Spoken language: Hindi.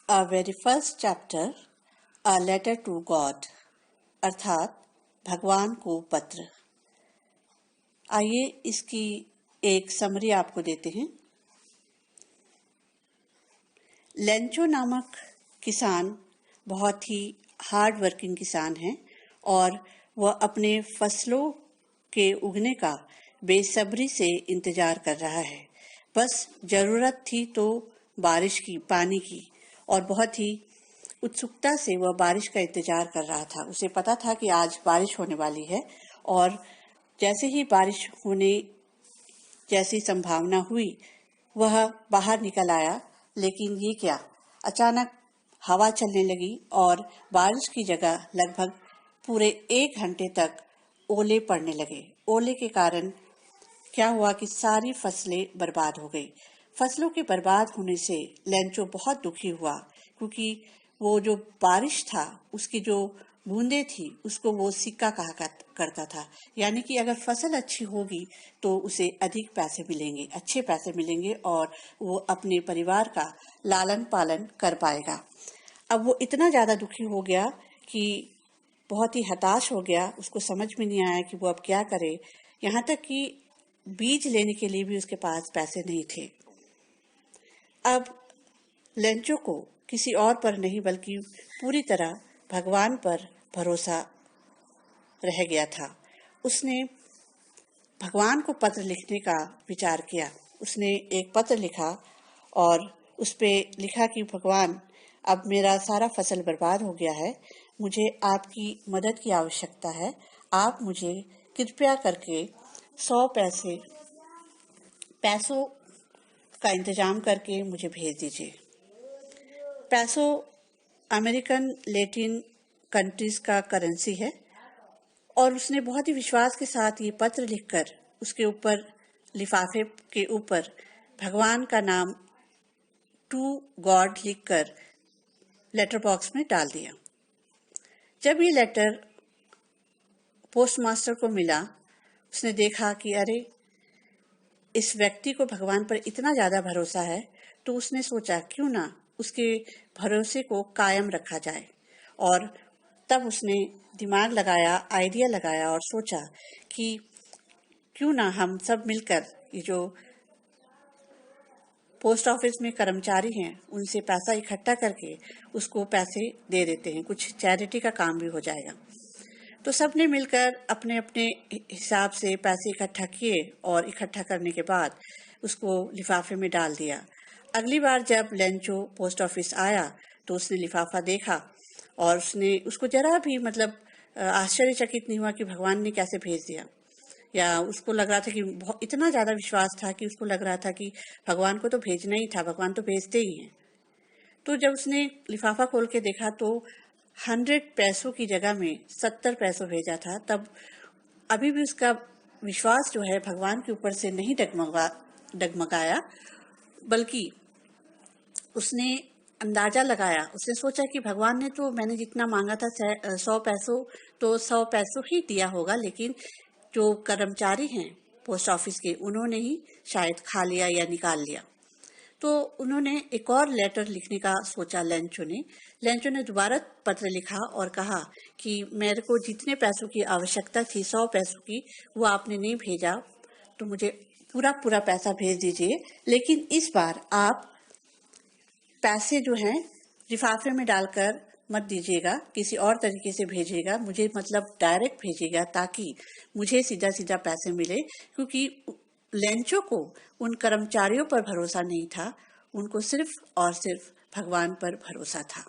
A very first chapter, A letter to God, अर्थात भगवान को पत्र। आइए इसकी एक समरी आपको देते हैं। लेंचो नामक किसान बहुत ही हार्ड वर्किंग किसान है और वह अपने फसलों के उगने का बेसब्री से इंतजार कर रहा है। बस जरूरत थी तो बारिश की, पानी की, और बहुत ही उत्सुकता से वह बारिश का इंतजार कर रहा था। उसे पता था कि आज बारिश होने वाली है और जैसे ही बारिश होने जैसी संभावना हुई वह बाहर निकल आया, लेकिन ये क्या, अचानक हवा चलने लगी और बारिश की जगह लगभग पूरे 1 घंटे तक ओले पड़ने लगे। ओले के कारण क्या हुआ कि सारी फसलें बर्बाद हो गई। फसलों के बर्बाद होने से लेंचो बहुत दुखी हुआ, क्योंकि वो जो बारिश था उसकी जो बूंदे थी उसको वो सिक्का कहा करता था, यानी कि अगर फसल अच्छी होगी तो उसे अधिक पैसे मिलेंगे, अच्छे पैसे मिलेंगे और वो अपने परिवार का लालन पालन कर पाएगा। अब वो इतना ज्यादा दुखी हो गया कि बहुत ही हताश हो गया। उसको समझ में नहीं आया कि वो अब क्या करे। यहाँ तक कि बीज लेने के लिए भी उसके पास पैसे नहीं थे। अब लेंचो को किसी और पर नहीं बल्कि पूरी तरह भगवान पर भरोसा रह गया था। उसने भगवान को पत्र लिखने का विचार किया। उसने एक पत्र लिखा और उस पे लिखा कि भगवान, अब मेरा सारा फसल बर्बाद हो गया है, मुझे आपकी मदद की आवश्यकता है। आप मुझे कृपया करके 100 पैसों का इंतजाम करके मुझे भेज दीजिए। पैसो अमेरिकन लैटिन कंट्रीज का करेंसी है और उसने बहुत ही विश्वास के साथ ये पत्र लिखकर उसके ऊपर, लिफाफे के ऊपर भगवान का नाम टू गॉड लिखकर लेटर बॉक्स में डाल दिया। जब ये लेटर पोस्टमास्टर को मिला, उसने देखा कि अरे, इस व्यक्ति को भगवान पर इतना ज्यादा भरोसा है, तो उसने सोचा क्यों ना उसके भरोसे को कायम रखा जाए। और तब उसने दिमाग लगाया, आइडिया लगाया और सोचा कि क्यों ना हम सब मिलकर ये जो पोस्ट ऑफिस में कर्मचारी हैं उनसे पैसा इकट्ठा करके उसको पैसे दे देते हैं, कुछ चैरिटी का काम भी हो जाएगा। तो सबने मिलकर अपने अपने हिसाब से पैसे इकट्ठा किए और इकट्ठा करने के बाद उसको लिफाफे में डाल दिया। अगली बार जब लेंचो पोस्ट ऑफिस आया तो उसने लिफाफा देखा और उसको जरा भी आश्चर्यचकित नहीं हुआ कि भगवान ने कैसे भेज दिया, या उसको लग रहा था कि इतना ज्यादा विश्वास था कि उसको लग रहा था कि भगवान को तो भेजना ही था, भगवान तो भेजते ही हैं। तो जब उसने लिफाफा खोल के देखा तो 100 पैसों की जगह में 70 पैसों भेजा था। तब अभी भी उसका विश्वास जो है भगवान के ऊपर से नहीं डगमगाया, बल्कि उसने अंदाजा लगाया। उसने सोचा कि भगवान ने तो, मैंने जितना मांगा था 100 पैसों, तो 100 पैसों ही दिया होगा, लेकिन जो कर्मचारी हैं पोस्ट ऑफिस के उन्होंने ही शायद खा लिया या निकाल लिया। तो उन्होंने एक और लेटर लिखने का सोचा। लेंचो ने दोबारा पत्र लिखा और कहा कि मेरे को जितने पैसों की आवश्यकता थी, 100 पैसों की, वो आपने नहीं भेजा, तो मुझे पूरा पैसा भेज दीजिए। लेकिन इस बार आप पैसे जो हैं लिफाफे में डालकर मत दीजिएगा, किसी और तरीके से भेजिएगा, मुझे डायरेक्ट भेजिएगा, ताकि मुझे सीधा सीधा पैसे मिले। क्योंकि लेंचो को उन कर्मचारियों पर भरोसा नहीं था, उनको सिर्फ और सिर्फ भगवान पर भरोसा था।